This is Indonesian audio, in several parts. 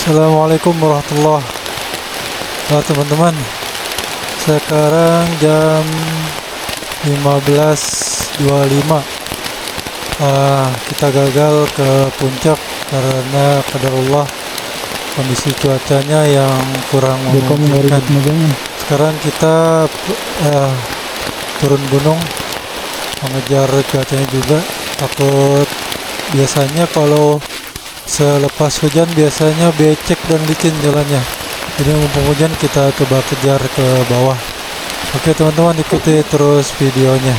Assalamualaikum warahmatullahi wabarakatuh teman-teman. Sekarang jam 15.25. Kita gagal ke puncak karena qadarullah kondisi cuacanya yang kurang memungkinkan. Sekarang kita turun gunung mengejar cuacanya juga. Takut biasanya kalau selepas hujan biasanya becek dan licin jalannya. Jadi mumpung hujan kita coba kejar ke bawah. Oke teman-teman, ikuti terus videonya.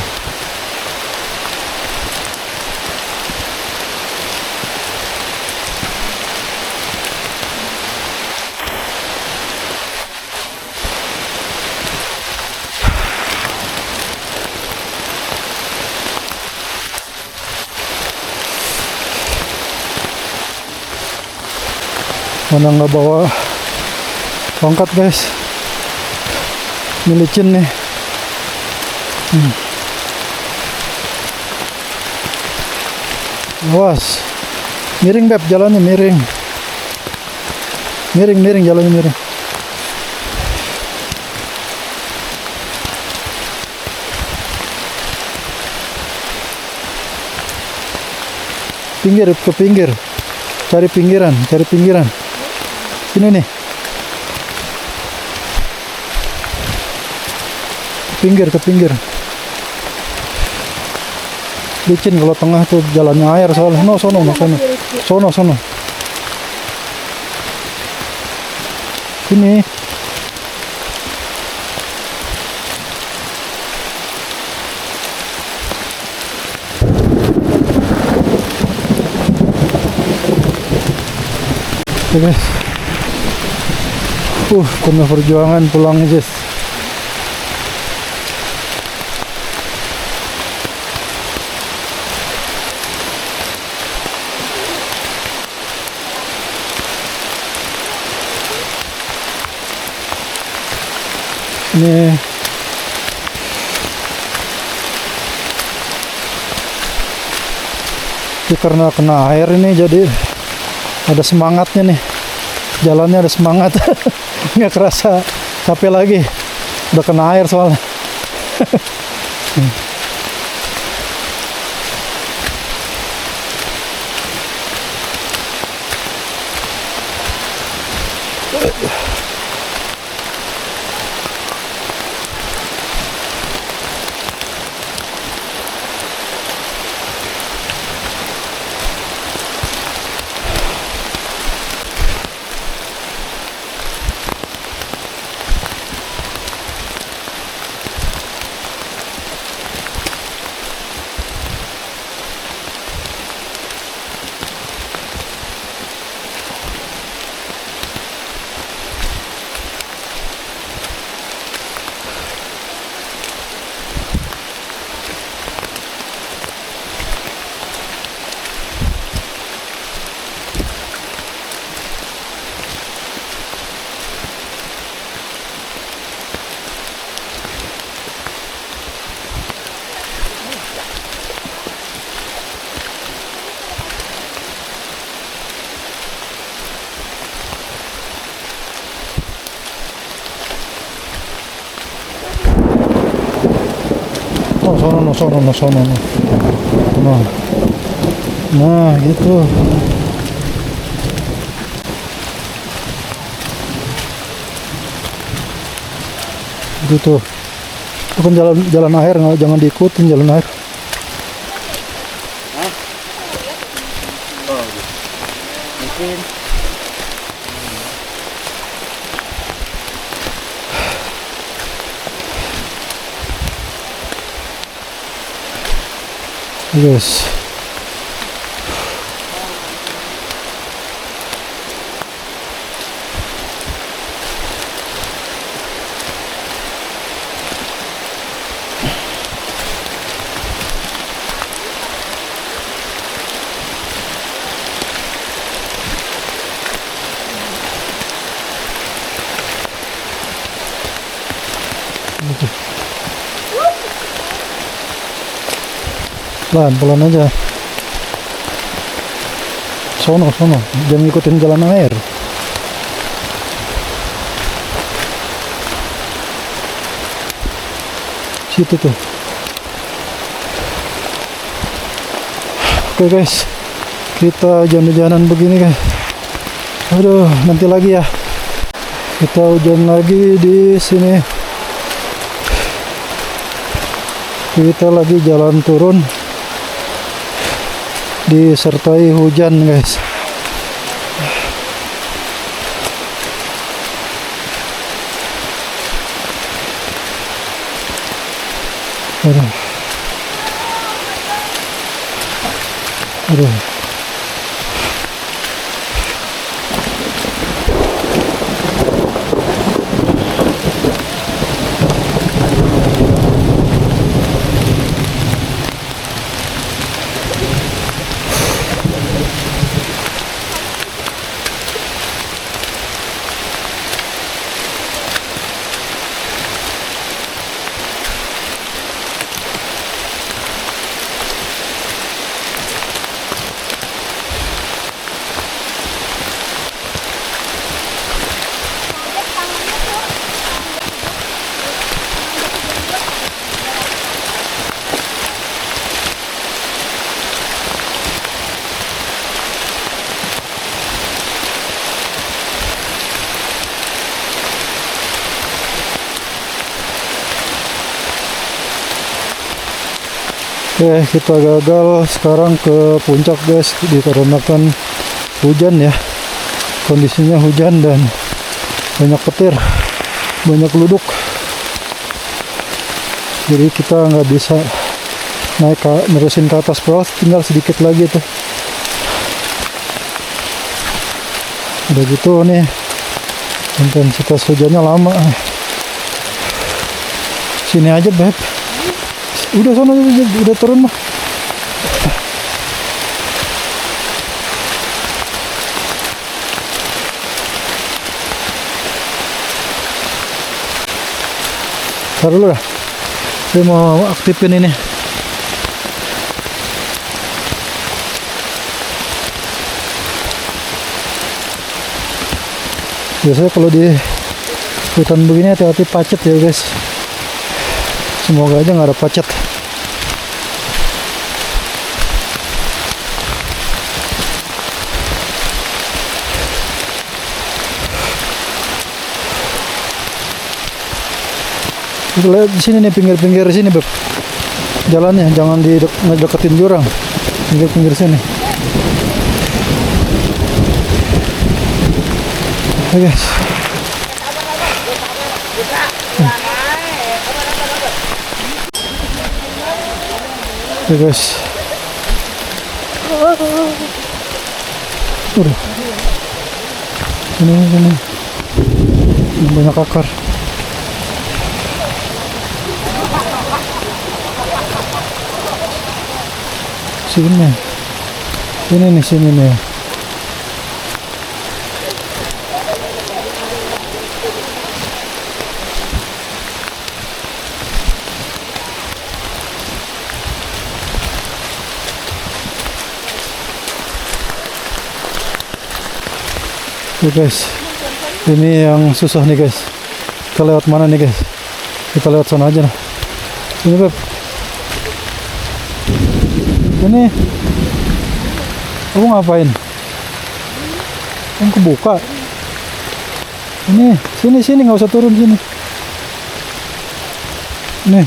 Mana nggak bawa tongkat guys, ini licin nih. Awas, miring beb, jalannya miring, miring jalannya miring. Pinggir ke pinggir, cari pinggiran. Sini nih, ke pinggir. Licin kalau tengah tuh jalannya air soalnya. Sono. Sini. Oke guys. Penuh perjuangan pulangnya guys. Ini karena kena air ini jadi ada semangatnya nih. Jalannya ada semangat. Nggak kerasa capek lagi, udah kena air soalnya. Sono. Nah, gitu. Gitu. Itu kan jalan air, jangan diikutin jalan air. Mungkin Yes. Pelan-pelan aja. Sono, jangan ikutin jalan air. situ tuh. Oke guys, kita hujan-hujanan begini guys. Aduh, nanti lagi ya. Kita hujan lagi di sini. Kita lagi jalan turun disertai hujan guys. Aduh. Aduh. Oke, kita gagal sekarang ke puncak guys dikarenakan hujan ya. Kondisinya hujan dan banyak petir, banyak luduk. Jadi kita nggak bisa naik nerusin ke atas bawah, tinggal sedikit lagi tuh. Udah gitu nih, intensitas hujannya lama. Sini aja beb. Udah sana udah turun mah. Taruh dulu dah. Saya mau aktifin ini. Biasanya kalau di hutan begini hati-hati pacet ya guys. Semoga aja nggak ada pacet. Lihat di sini nih, pinggir-pinggir sini beb. Jalannya jangan deketin jurang. Pinggir-pinggir sini. Oke guys. Oke guys. Udah. Ini. Banyak akar. Sini nih. Oke guys, ini yang susah nih guys. Kita lewat mana nih guys? Kita lewat sana aja nah. Ini beb. Ini kamu ngapain? Kamu kebuka. Ini sini nggak usah turun sini. Nih.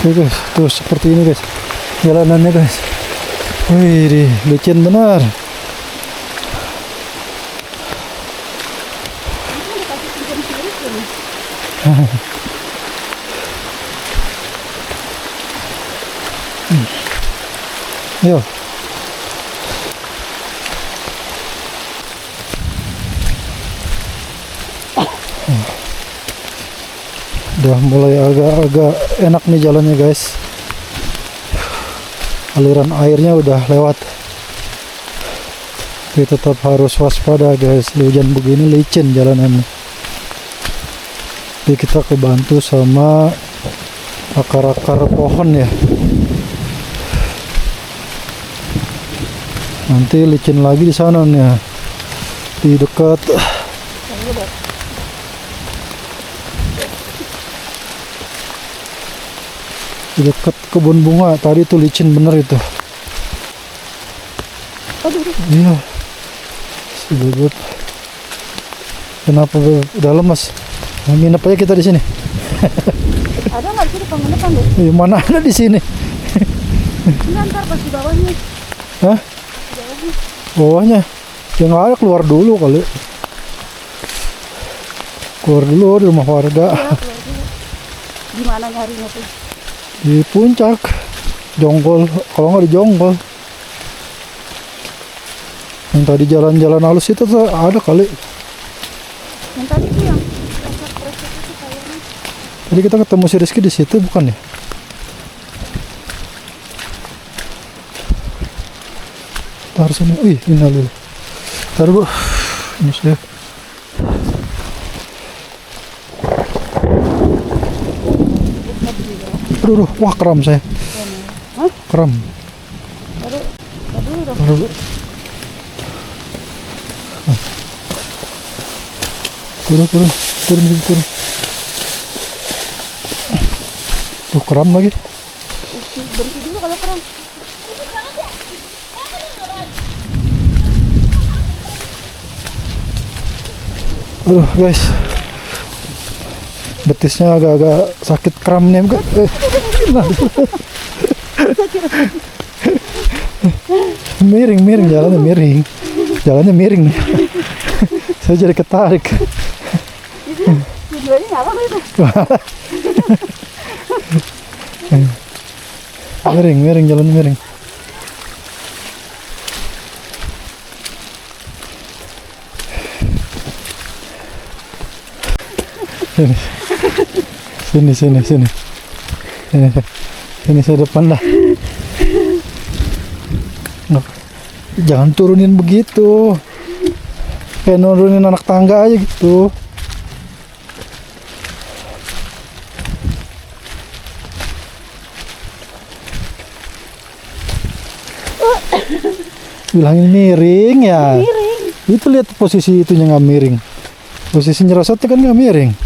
Oke guys, tuh seperti ini guys jalanannya guys. Wih, licin benar. Yo. Udah mulai agak-agak enak nih jalannya guys. Aliran airnya udah lewat. Tapi tetap harus waspada guys. Hujan begini licin jalanannya. Jadi kita kebantu sama akar-akar pohon ya. Nanti licin lagi di sana nih ya. Di dekat kebun bunga tadi tuh licin bener itu. Iya. Si Bebek. Kenapa Bebek? Udah lemas. Nah, nginep aja kita di sini. Ada nggak sih di penginapan deh? Mana ada di sini? Ini antar pas di bawahnya. Hah? Bawahnya? Yang nggak ada keluar dulu kali. Keluar dulu di rumah warga. Ya, keluar dulu. Di mana nyarinya tuh? Di puncak. Jonggol. Kalau nggak di Jonggol. Yang tadi jalan-jalan halus itu tuh ada kali. Yang tadi tuh yang resep itu kayaknya. Tadi kita ketemu si Rizky di situ bukan ya? Taruh sini. Wih, innalillah. Taruh, Bu. Ini saya. Aduh, wah kram saya. Hah? Kram. Taruh dulu dong. Taruh, Bu. Turun. Tuh kram lagi. Berhenti dulu kalau keren. Aduh guys, betisnya agak-agak sakit kram nih enggak? Miring jalannya miring nih. Saya jadi ketarik. Videonya nyala nggak itu? Jalan miring. Sini saya depan dah. Nah, jangan turunin begitu, kayak nurunin anak tangga aja gitu. Bilangin miring ya. Miring. Itu lihat posisi itunya nggak miring. Posisi nyerosotnya kan nggak miring.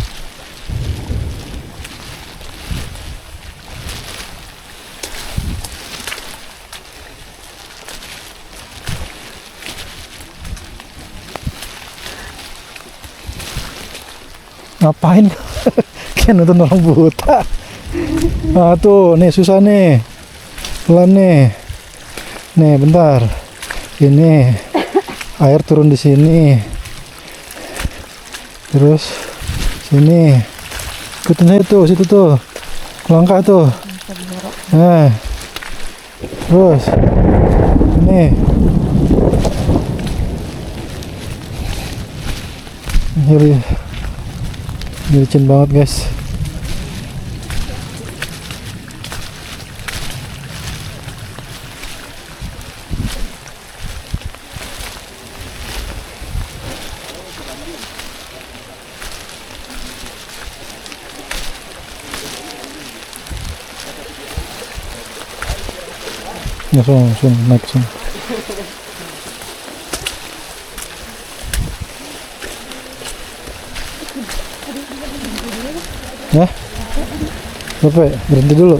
Ngapain? Kayak nonton orang buta. Nah tuh, nih susah nih. Pelan nih. Nih bentar. Ini air turun di sini. Terus sini. Ikutin aja tuh, situ tuh. Langkah tuh. Nah. Terus ini. Licin banget guys. Ya, langsung naik sini. Ya, Bapak berhenti dulu.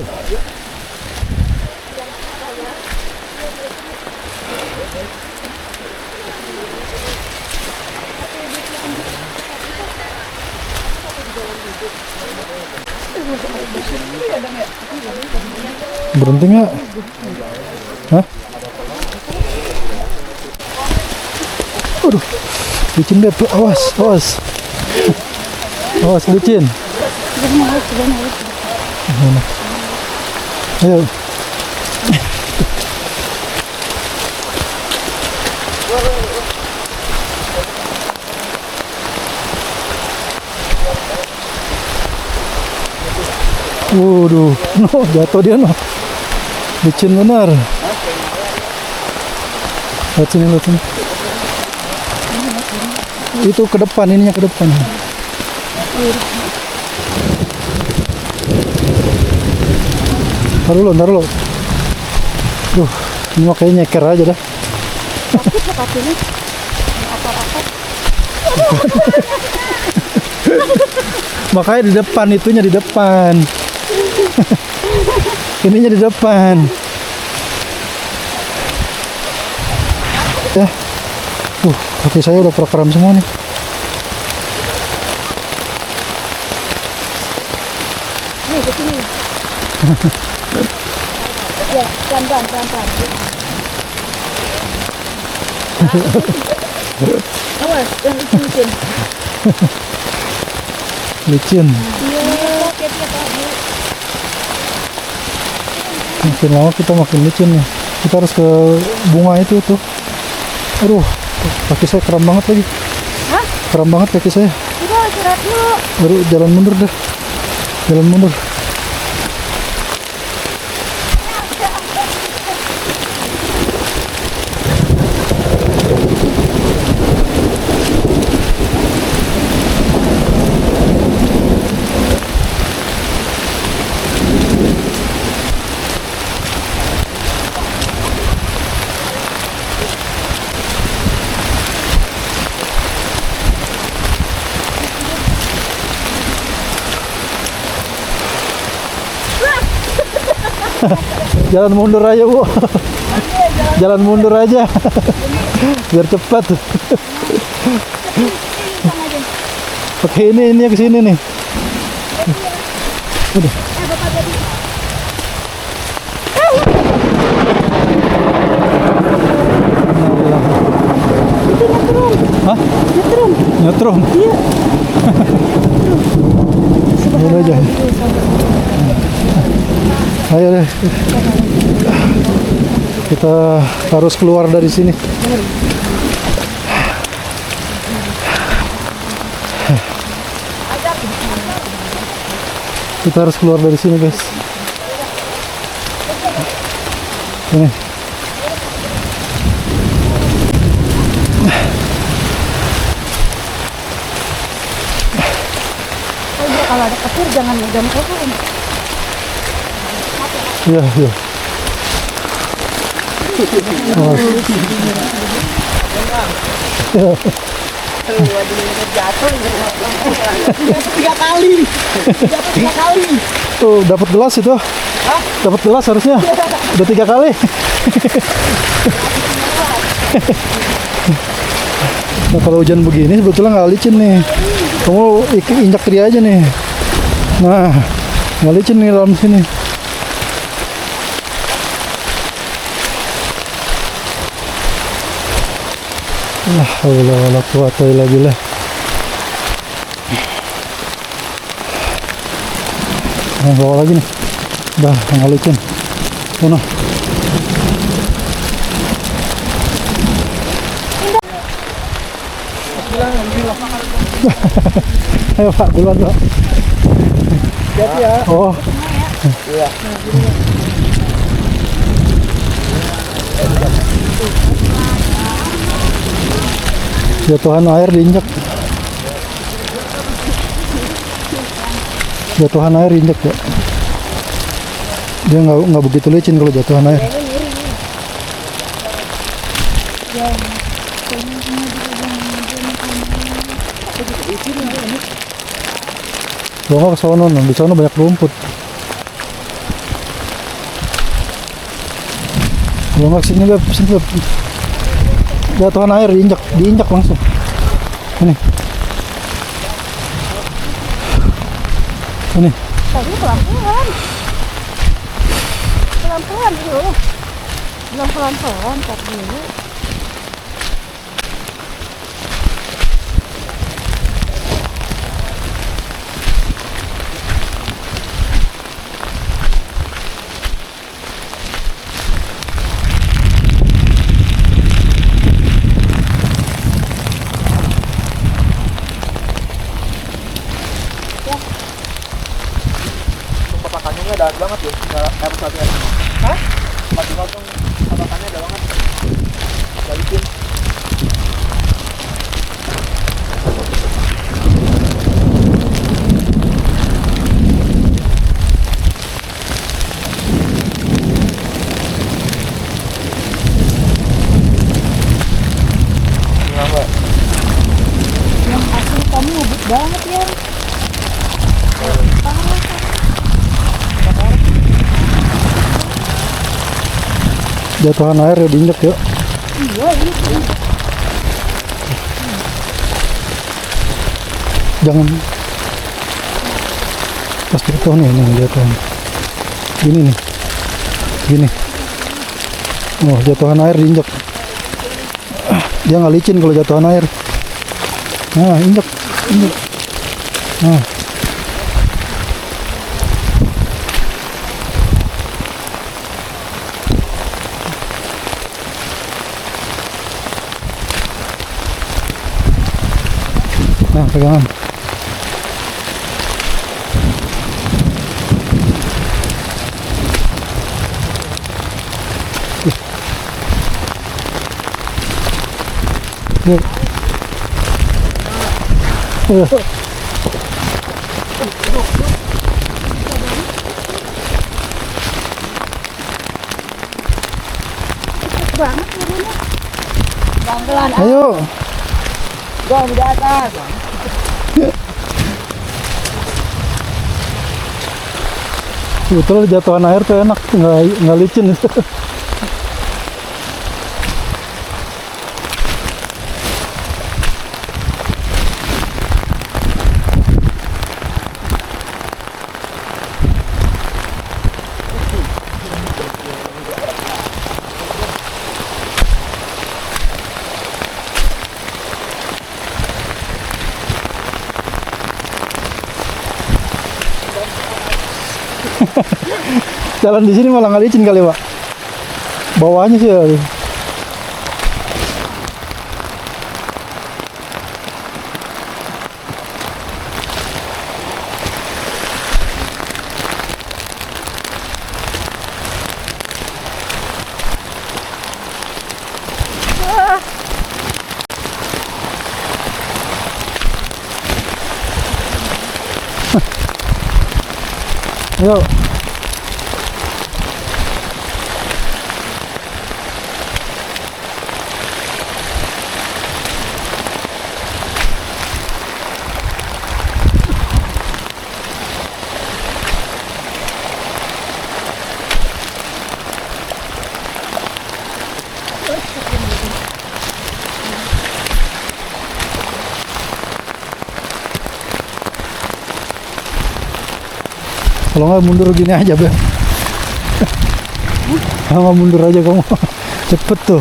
Berhenti nggak? Hah? Aduh, licin deh, awas. Awas licin. Ayo. Waduh, jatuh dia no. Licin benar. Lihat sini. Itu ke depan, ininya ke depan. Ntar dulu. Duh, ini mah kayaknya nyeker aja dah. Sakit ya kakinya. Apa-apa. Makanya di depan, itunya di depan. Ininya di depan. Ya. Kaki saya udah kram semua nih. Nih, ke sini. Ya, pelan-pelan. Awas, yang licin. Licin. Iya, tiap-tiap pagi. Makin lama kita makin licin nih. Kita harus ke bunga itu tuh. Aduh, kaki saya kram banget lagi. Hah? Kram banget kaki saya. Udah, istirahat dulu. Baru jalan mundur dah. Jalan mundur. Jalan mundur aja, Bu. Jalan mundur aja. Biar cepat. Oke, ini ke sini nih. Udah. Hah? Nyetrum. Iya. Ini aja. Ayo deh. Kita harus keluar dari sini. Kita harus keluar dari sini, guys. Ini. Kalau ada petir jangan megang pohon. Iya. Awas. Tiga kali. Tuh, dapat gelas itu. Dapat gelas harusnya. Udah 3 kali. Nah, kalau hujan begini sebetulnya nggak licin nih. Kamu injak dia aja nih. Nah, nggak licin nih dalam sini. La haula wala quwata illa billah. Nah, bawa lagi nih. Dah, nggak licin. Sana. Ayo Pak, duluan Pak. Jadi ya. Oh, Iya. jatuhan air diinjak. Jatuhan air injak ya. Dia nggak begitu licin kalau jatuhan air. Kalau nggak ke sono, di sono banyak rumput. Kalau nggak sini Beb, sini Beb. Jatuhan air diinjak langsung. Ini. Tadi pelan-pelan. Pelan-pelan dulu. Belum pelan-pelan, tak dulu. Pakannya dalam banget ya. Harus hati-hati. Hah? Langsung pakannya dalam banget. Balikin. Jatuhan air ya diinjak ya. Jangan pas jatuh nih jatuhan. Gini nih. Gini. Oh, jatuhan air diinjak. Dia nggak licin kalau jatuhan air. Nah, injak. Nah. Nah, pegangan. Banget turunnya. Pelan-pelan. Ayo. Dong di atas. Betul jatuhan air tuh enak, nggak licin itu. Jalan di sini malah nggak licin kali, Pak. Bawahnya sih ya. Ayo. Kalau nggak mundur gini aja, Bel. Kalau nggak mundur aja kamu. Cepet tuh.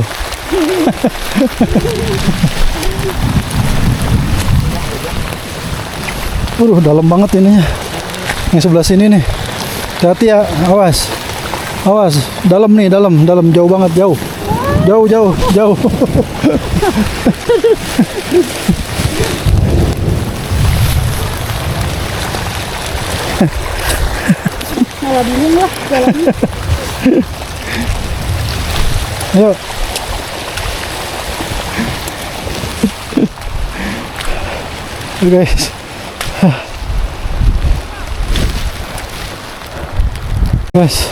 Dalam banget ininya. Yang sebelah sini nih. Hati-hati ya, awas. Awas, dalam nih, dalam, jauh banget, jauh. Jauh. Malah bingung lah jalannya. Ayo. Guys. Guys,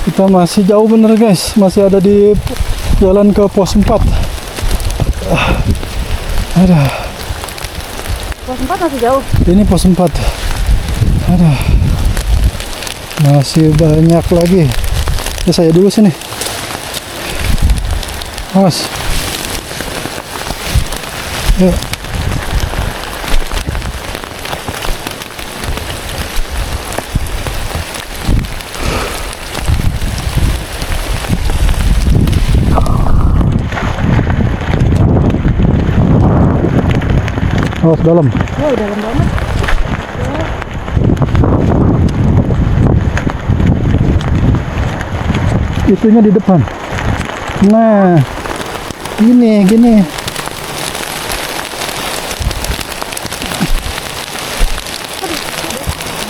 kita masih jauh bener guys, masih ada di jalan ke pos 4. Ada. Pos 4 masih jauh. Ini pos 4. Ada. Masih banyak lagi. Ya, saya dulu sini. Awas. Yuk. Awas dalam. Wow, dalam banget. Itunya di depan. Nah, gini.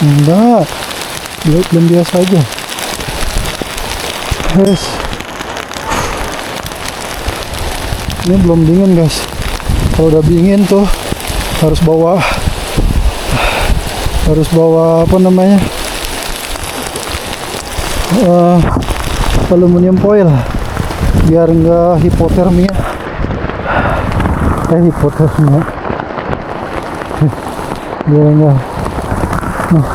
Enggak, belum biasa aja. Guys, ini belum dingin guys. Kalau udah dingin tuh harus bawa apa namanya, aluminium foil biar enggak hipotermia. Biar enggak. Nah,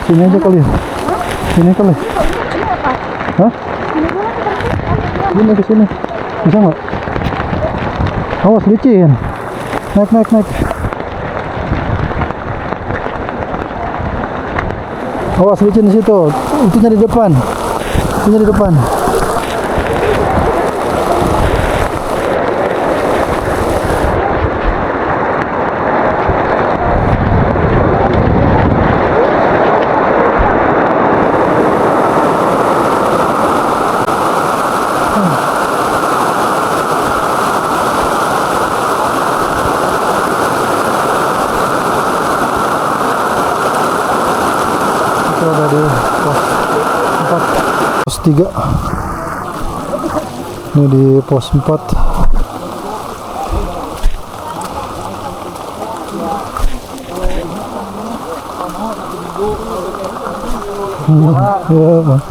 sini aja kali ya. Sini kali. Ini apa? Hah? Ini gimana? Sini ke sini. Bisa nggak? Awas licin. Naik. Awas licin di situ. Itunya di depan. Itu ada di pos 3. Ini di pos 4. Ya, Bang.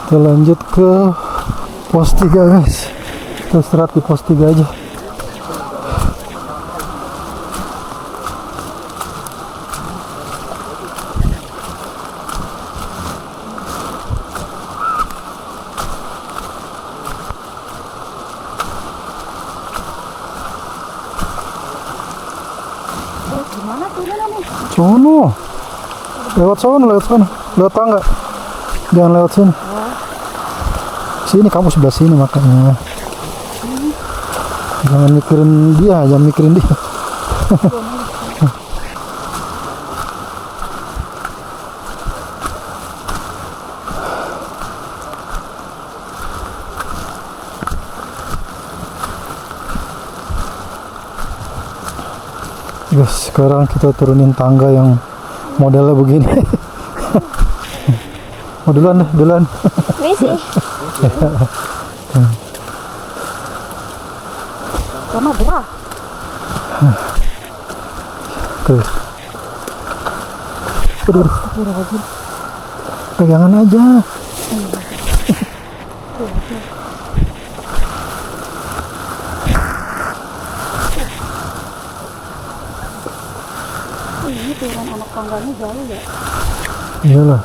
Kita lanjut ke pos 3 guys. Kita istirahat di pos 3 aja. Gimana turunnya nih? Sono. Lewat sana. Lewat tangga. Jangan lewat sini. Sini kamu sebelah sini makanya. Jangan mikirin dia. Guys, sekarang kita turunin tangga yang modelnya begini. Mau duluan. Misi. Lama berah. Oke. Aduh. Pegangan aja. Ini turun anak tangganya jauh ya. Iyalah.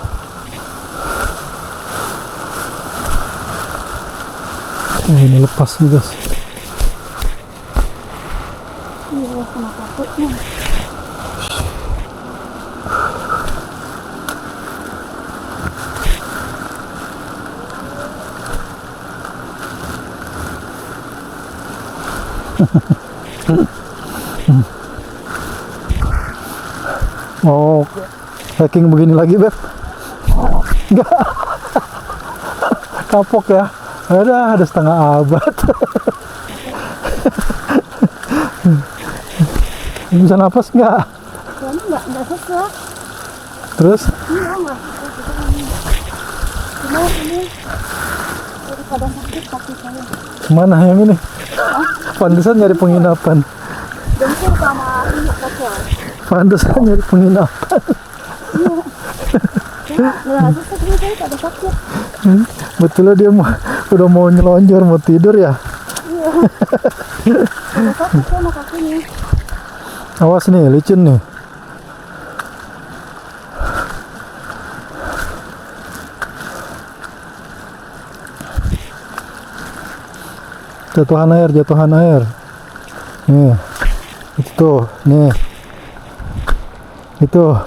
Ini lepas nih guys. Iya, kena takutnya. Mau hiking begini lagi, Beb? Enggak. Kapok ya. Ada setengah abad. Bisa napas enggak? Kayaknya enggak sesak. Terus? Iya, enggak sesak. Cuma ini daripada sakit kaki saya. Mana yang ini? Pantesan nyari penginapan. Bentur sama ini kacau. Pantesan nyari penginapan. Iya. Nggak sesak ini saya pada sakit. Betul dia udah mau nyelonjor, mau tidur ya. Iya. Pada sakit sama kakinya. Awas nih, licin nih. Jatuhan air. Nih. Itu, nih. Itu.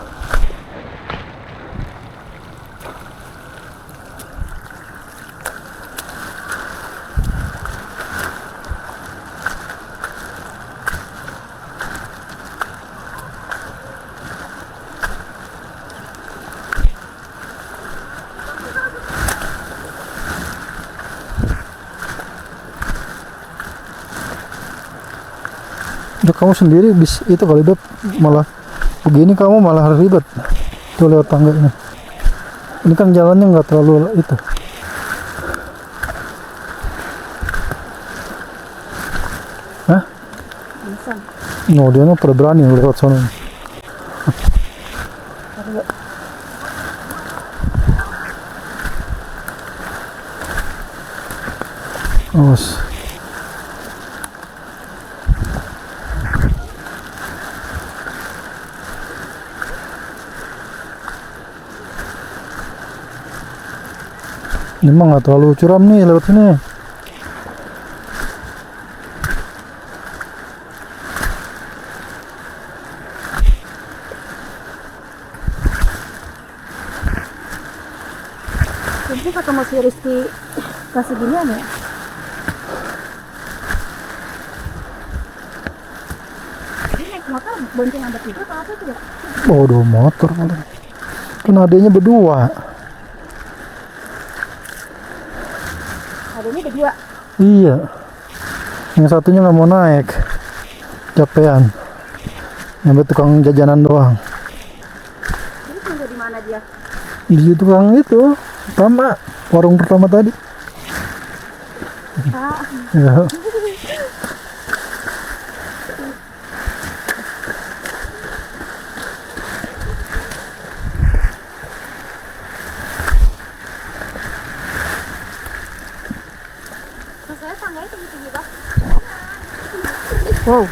Udah kamu sendiri itu kali Beb, malah begini kamu malah ribet. Tuh lewat tangga ini. Ini kan jalannya nggak terlalu itu. Hah? Bisa. No, dia mah pada berani lewat sana. Awas. Ini mah nggak terlalu curam nih lewat sini. Jadi ketemu si Rizky kasih ginian ya. Ini naik motor bonceng anak itu atau apa tuh ya? Oh, 2 motor malah. Kan adanya berdua. Adanya ada 2. Iya. Yang satunya nggak mau naik. Capean. Nyampe tukang jajanan doang. Ini tinggal di mana dia? Di tukang itu. Pertama. Warung pertama tadi. Ah, Ya. saya tangganya tinggi-tinggi banget. Wow.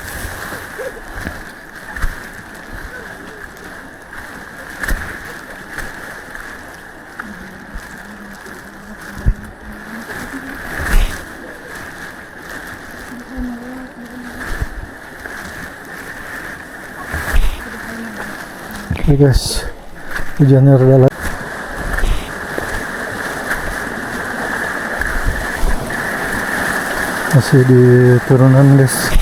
Oke guys, hujannya reda lagi. Masih di turunan guys.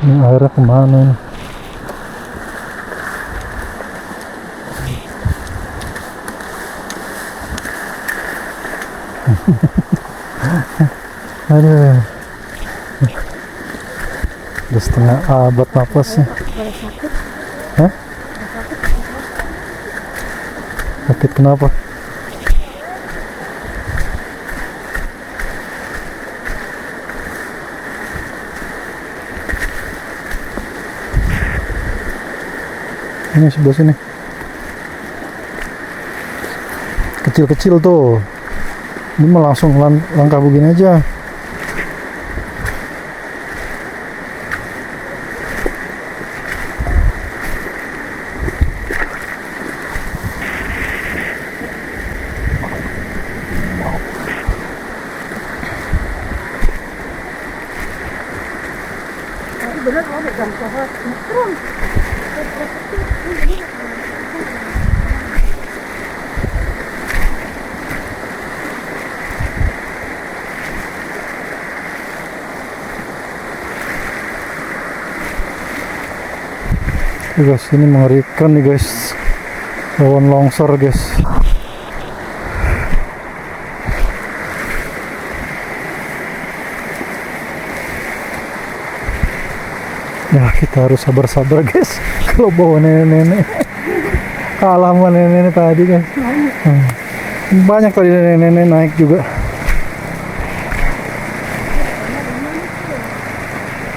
Ini airnya kemana ini? Aduh, udah setengah abad napasnya. Boleh sakit. Hah? Sakit kenapa? Ini sebelah sini. Kecil-kecil tuh. Ini mah langsung langkah begini aja. Tapi bener kalau pegang pohon. Keren. Guys, ini mengerikan nih guys. Rawan longsor guys. Ya kita harus sabar-sabar guys. Kalau bawa nenek-nenek kalah sama nenek-nenek tadi guys. Banyak tadi nenek-nenek naik juga.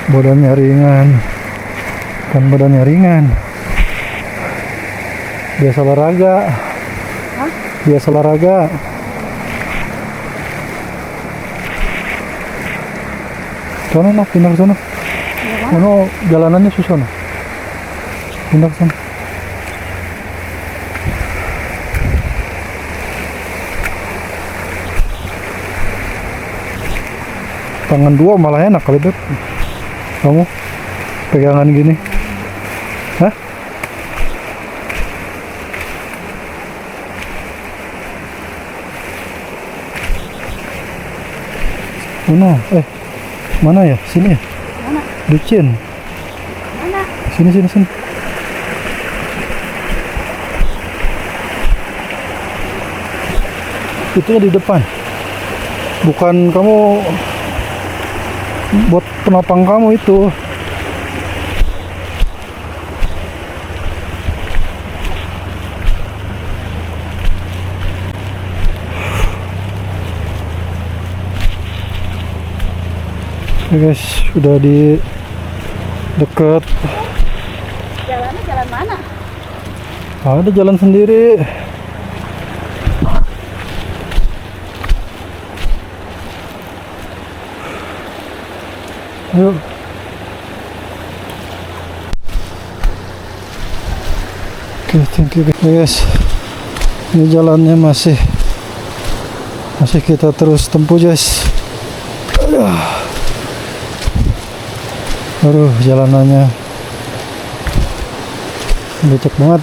Badannya ringan. Kan badannya ringan. Biasa olahraga. Biasa olahraga. Sono no, pindah ke sono. Sono jalanannya susah no. Pindah ke sono. Tangan 2 malah enak kali Beb. Kamu pegangan gini. Hah? Mana? Mana ya? Sini ya? Mana? Ducin. Mana? Sini. Itu di depan. Bukan kamu buat penopang kamu itu. Oke guys, udah di dekat. Jalannya jalan mana? Ada jalan sendiri. Yuk. Oke, thank you guys. Ini jalannya masih Masih kita terus tempuh guys. Aduh, jalanannya becek banget.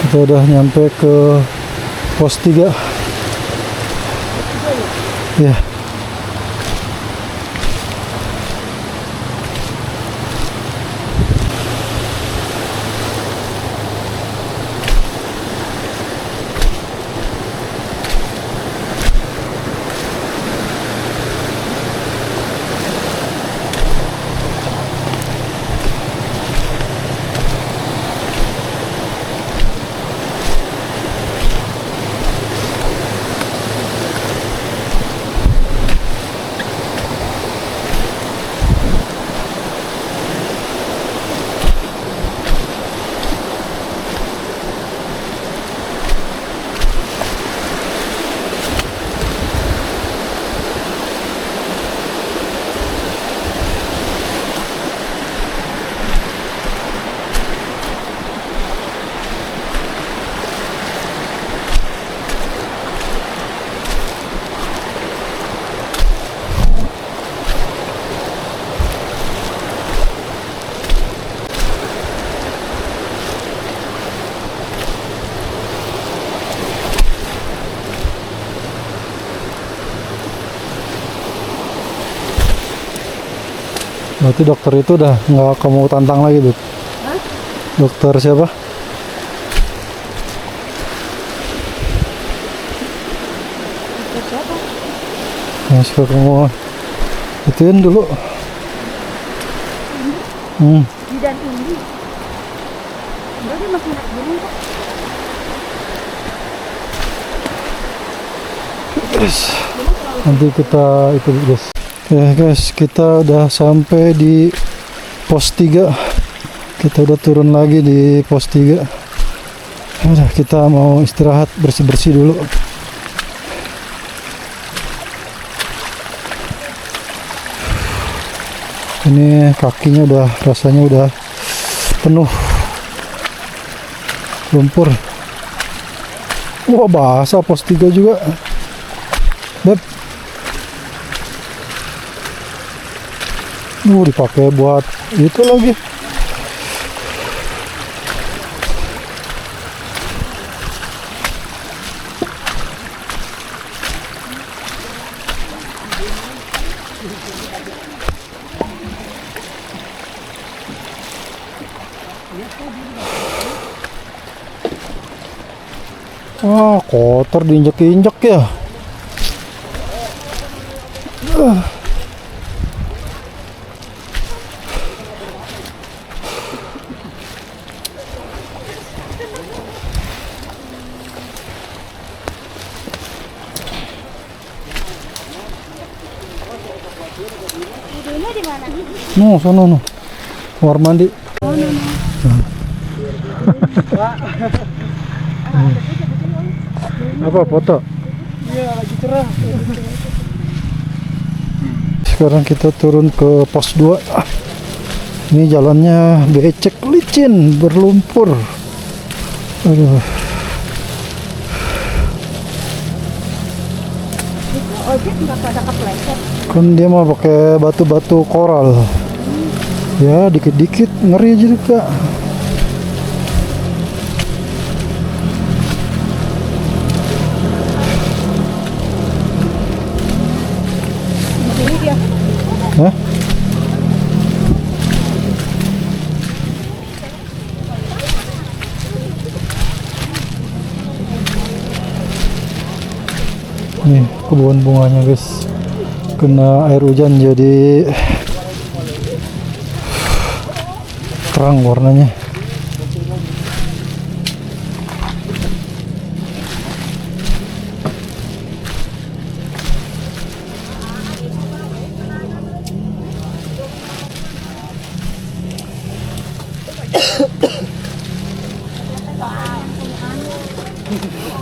Kita udah nyampe ke pos 3. Ya. Berarti dokter itu udah nggak kamu tantang lagi, Beb? Hah? Dokter siapa? Dokter siapa? Yang suka kamu ituin dulu. Bidan ini. Enggak, dia masih naik gunung kok. Guys, nanti kita itu guys. Ya guys, kita udah sampai di pos 3. Kita udah turun lagi di pos 3. Udah, kita mau istirahat, bersih-bersih dulu. Ini kakinya udah, rasanya udah penuh lumpur. Wah, basah pos 3 juga, Beb. Dipakai buat itu lagi. Wah, kotor, diinjek-injek ya. Wudhunya di mana? No, sono no. Kamar mandi. Apa foto? Iya, lagi cerah. Sekarang kita turun ke pos 2. Ini jalannya becek, licin, berlumpur. Aduh. Itu ojek nggak pada kepleset. Kan dia mau pakai batu-batu koral. Ya, dikit-dikit ngeri aja juga. Ini dia. Hah? Nih kebun bunganya guys, kena air hujan jadi terang warnanya.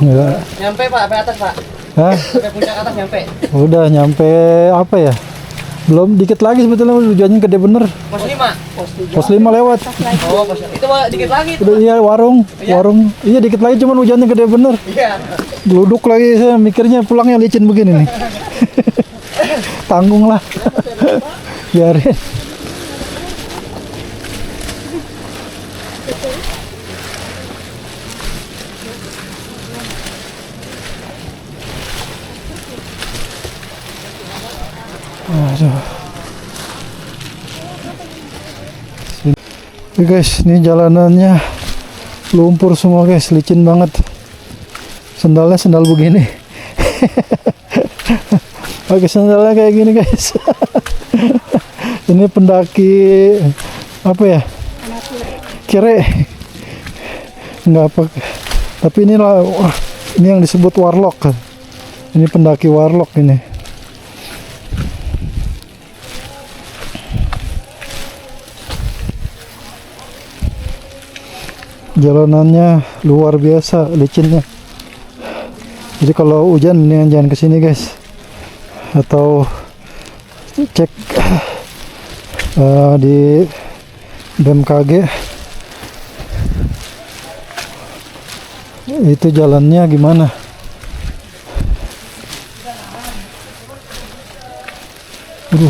Ya. Nyampe Pak, sampai atas Pak. Hah? Sampai puncak atas nyampe. Udah nyampe apa ya? Belum, dikit lagi sebetulnya tujuannya gede bener. Pos 5. Pos 5 lewat. Oh, pos itu mah dikit lagi tuh. Udah, iya warung. Iya dikit lagi cuman hujannya gede bener. Iya. Geluduk lagi saya mikirnya pulangnya licin begini nih. Tanggung lah. Biarin. Aduh. Oke guys, ini jalanannya lumpur semua guys, licin banget. Sendalnya sendal begini. Pakai sandalnya kayak gini guys. Ini pendaki apa ya? Kere. Enggak apa. Tapi inilah ini yang disebut warlock. Ini pendaki warlock ini. Jalanannya luar biasa licinnya. Jadi kalau hujan jangan kesini guys. Atau cek di BMKG itu jalannya gimana.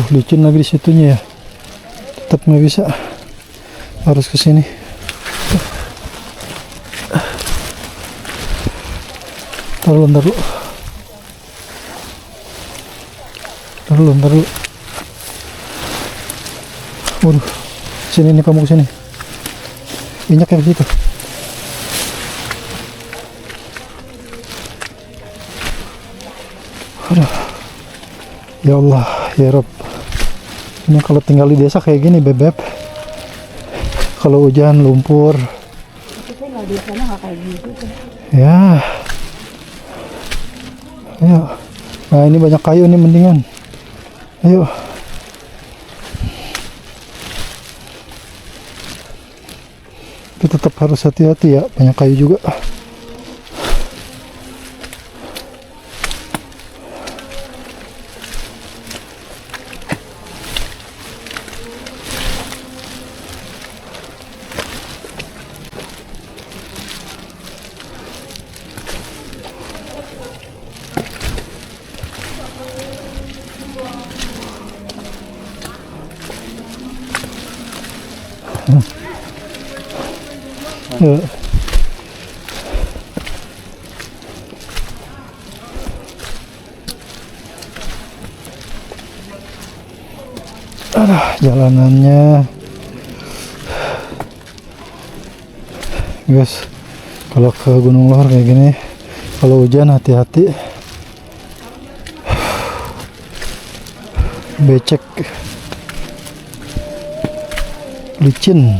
Licin lagi di situnya ya. Tetap nggak bisa. Harus kesini. Ntar dulu. Waduh, sini nih kamu kesini. Minyak kayak begitu. Aduh. Ya Allah, ya Rob. Ini kalau tinggal di desa kayak gini bebek. Kalau hujan lumpur. Tinggal di sana nggak kayak gitu. Ya. Ayo. Nah ini banyak kayu nih mendingan. Ayo. Kita tetap harus hati-hati ya. Banyak kayu juga. Ya. Jalanannya guys, kalau ke Gunung Lor kayak gini, kalau hujan hati-hati, becek, licin.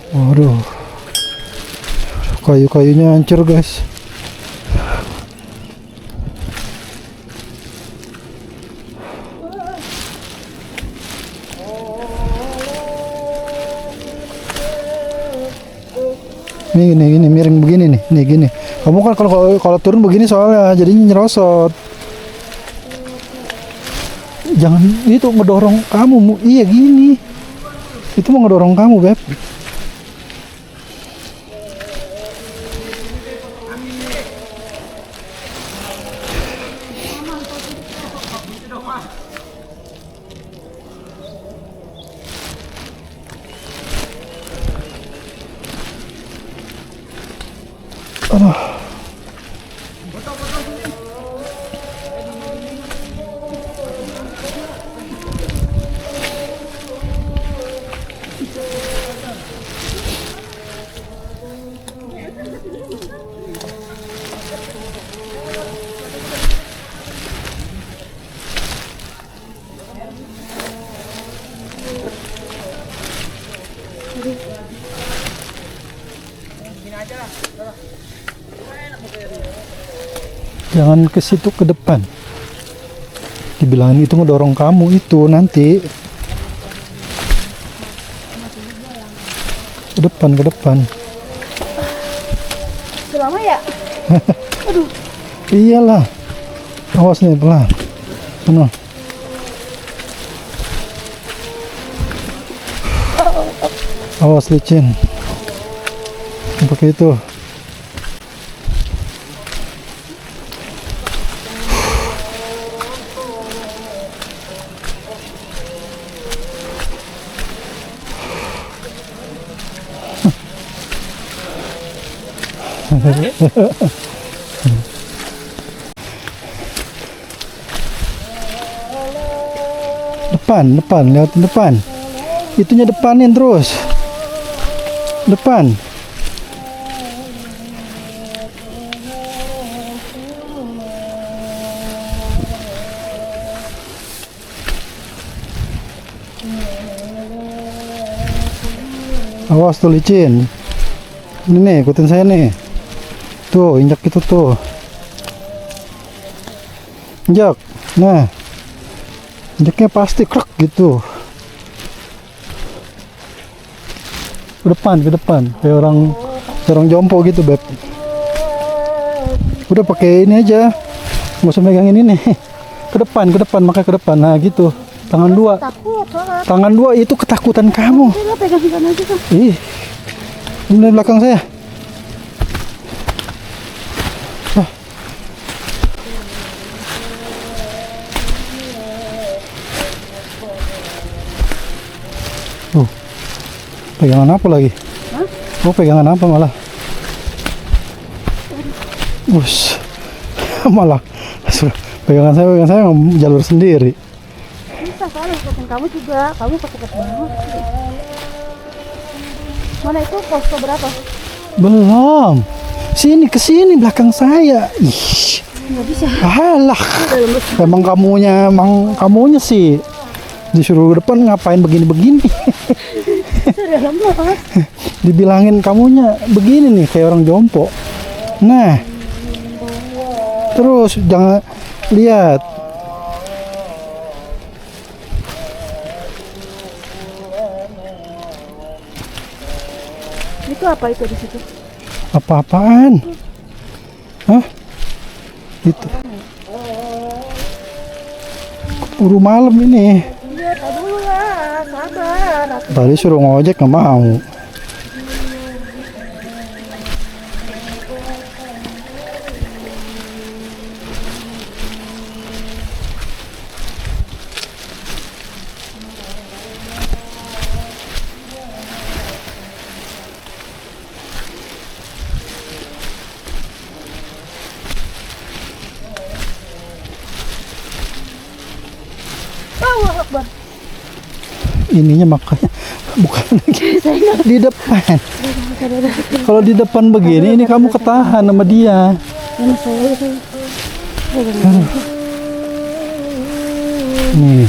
Waduh, kayu-kayunya hancur guys. Gini miring begini nih gini. Kamu kan kalau turun begini soalnya jadinya nyerosot. Jangan itu ngedorong kamu. Iya gini. Itu mau ngedorong kamu, Beb. Aduh. Jangan ke situ, ke depan. Dibilangin itu ngedorong kamu itu nanti. Ke depan, ke depan. Selama ya? Iyalah. Awas nih, pelan. Sana. Awas licin. Pakai itu. Depan, lewatin depan. Itunya depanin terus. Depan. Awas tuh licin. Ini nih, ikutin saya nih. Tuh, injak itu tuh. Injak. Nah. Injaknya pasti krek gitu. Ke depan. Kayak orang jompo gitu, Beb. Udah pakai ini aja. Nggak usah megangin ini. Ke depan, makanya ke depan. Nah, gitu. Tangan dua. Takut soalnya. Tangan dua itu ketakutan kamu. Udah pegang aja kan. Ih. Ini dari belakang saya. Pegangan apa lagi? Hah? Oh, pegangan apa malah? Us, malah pegangan saya jalur sendiri. Bisa soalnya ikutin kamu juga. Kamu pakai banget. Mana itu posko berapa? Belum. Sini kesini belakang saya. Ih, Nggak bisa. alah. Emang kamunya sih disuruh ke depan ngapain begini-begini. Sudah lama banget. Dibilangin kamunya begini nih kayak orang jompo. Nah, terus jangan lihat. Itu apa itu di situ? Apa-apaan? Hah? Itu. Buru malam ini. Iya, tak dulu lah. Sabar. Tadi suruh ngojek nggak mau. Allah Akbar. Ininya makanya bukan lagi di depan. Kalau di depan begini, ini kamu ketahan sama dia. Ini saya. Nih.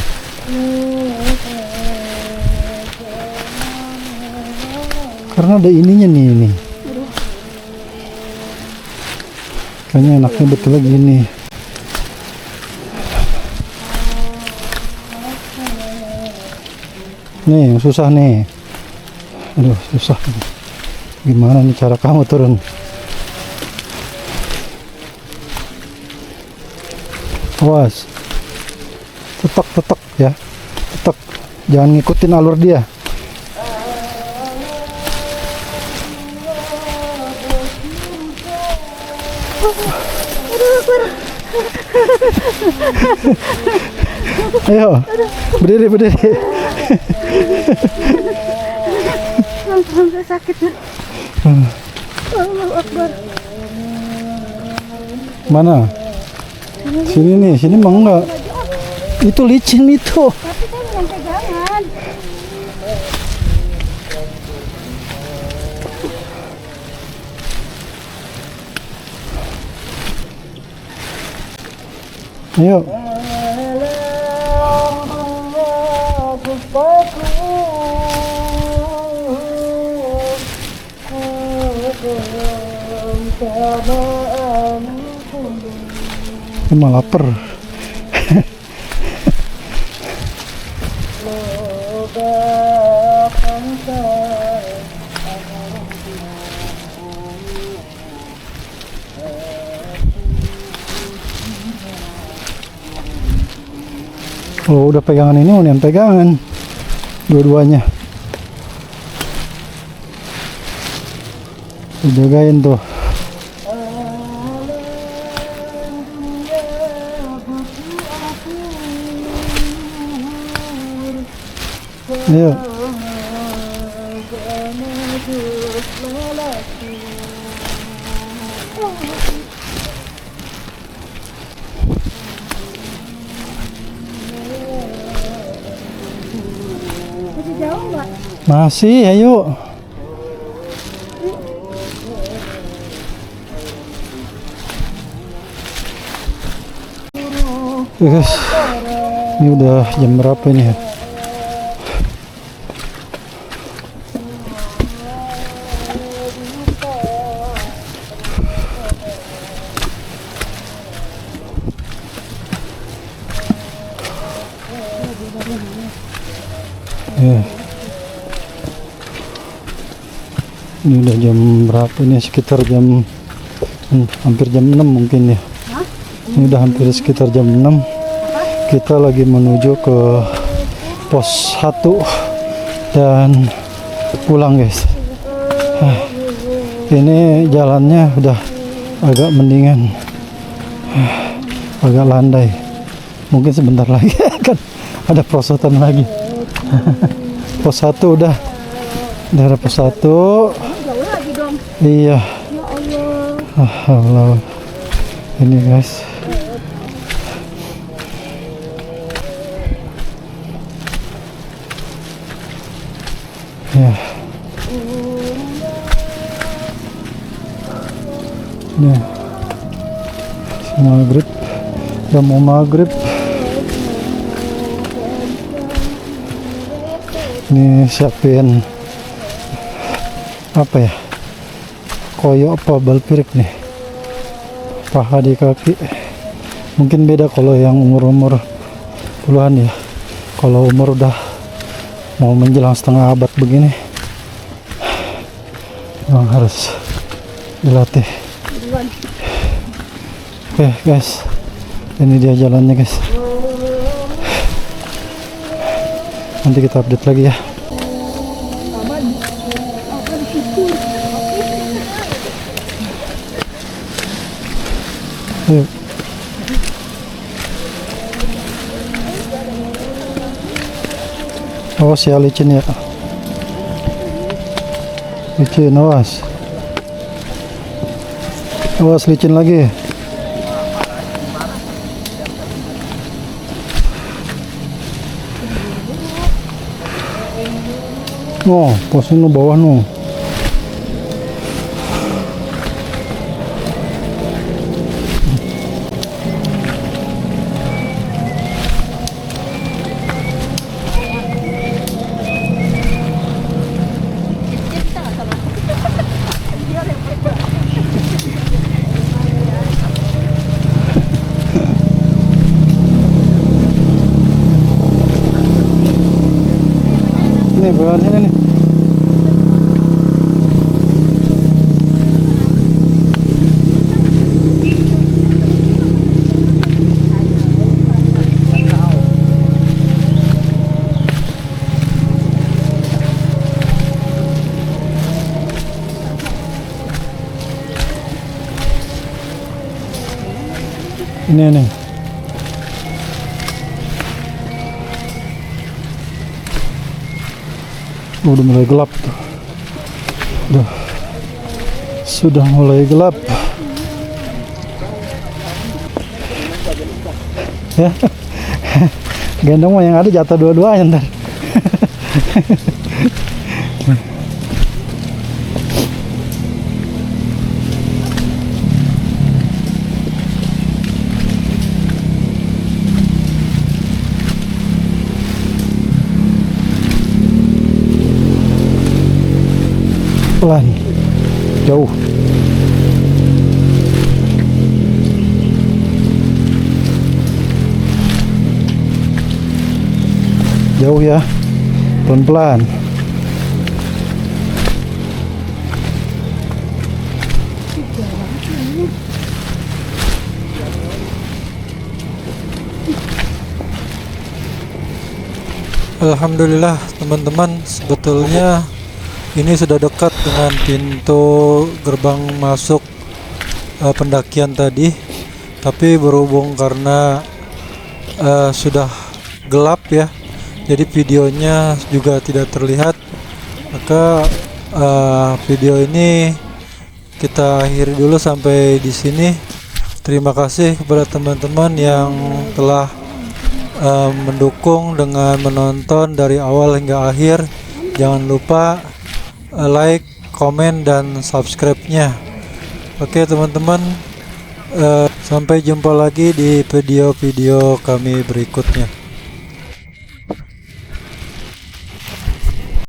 Karena ada ininya nih ini. Kayaknya enaknya betul lagi ini. Nih, yang susah nih. Aduh, susah. Gimana nih cara kamu turun? Awas. Tetek ya. Tetek. Jangan ngikutin alur dia. Ayo, berdiri. Sampai sakit ya. Allah Akbar. Mana? Sini nih, sini mah enggak. Itu licin itu. Tapi kan bukan pegangan. Ayo. Emang lapar. Oh, udah pegangan ini, unian pegangan dua-duanya. Dijagain tuh. Ayo. Masih jauh nggak? Masih, ayo. Guys, ini udah jam berapa ini ya? Ya. Ini udah jam berapa ini? Sekitar jam hampir jam 6 mungkin ya. Ini udah hampir sekitar jam 6. Kita lagi menuju ke pos 1 dan pulang, guys. Ini jalannya udah agak mendingan, agak landai. Mungkin sebentar lagi kan ada perosotan lagi. Pos 1 udah daerah pos 1. Jauh lagi dong. Iya. Ya Allah. Allah. Ini guys. Ya. Nih. Maghrib. Udah mau maghrib. Ini siapin apa ya? Koyo apa balpirik nih? Paha di kaki. Mungkin beda kalau yang umur-umur puluhan ya. Kalau umur udah mau menjelang setengah abad begini, memang harus dilatih. Oke guys, ini dia jalannya guys. Nanti kita update lagi ya. Ayo. Awas ya, licin ya. Licin, awas. Awas, licin lagi. Oh, posnya no bawah no. Ini bahan sini nih. Ini nih. Udah mulai gelap tuh. Sudah mulai gelap. Ya. Gendong mah yang ada jatuh dua-duanya ntar. Pelan, jauh. jauh ya, pelan-pelan. Alhamdulillah teman-teman, sebetulnya ini sudah dekat dengan pintu gerbang masuk pendakian tadi, tapi berhubung karena sudah gelap ya, jadi videonya juga tidak terlihat, maka video ini kita akhiri dulu sampai di sini. Terima kasih kepada teman-teman yang telah mendukung dengan menonton dari awal hingga akhir. Jangan lupa like, komen, dan subscribe-nya. Oke teman-teman, sampai jumpa lagi di video-video kami berikutnya.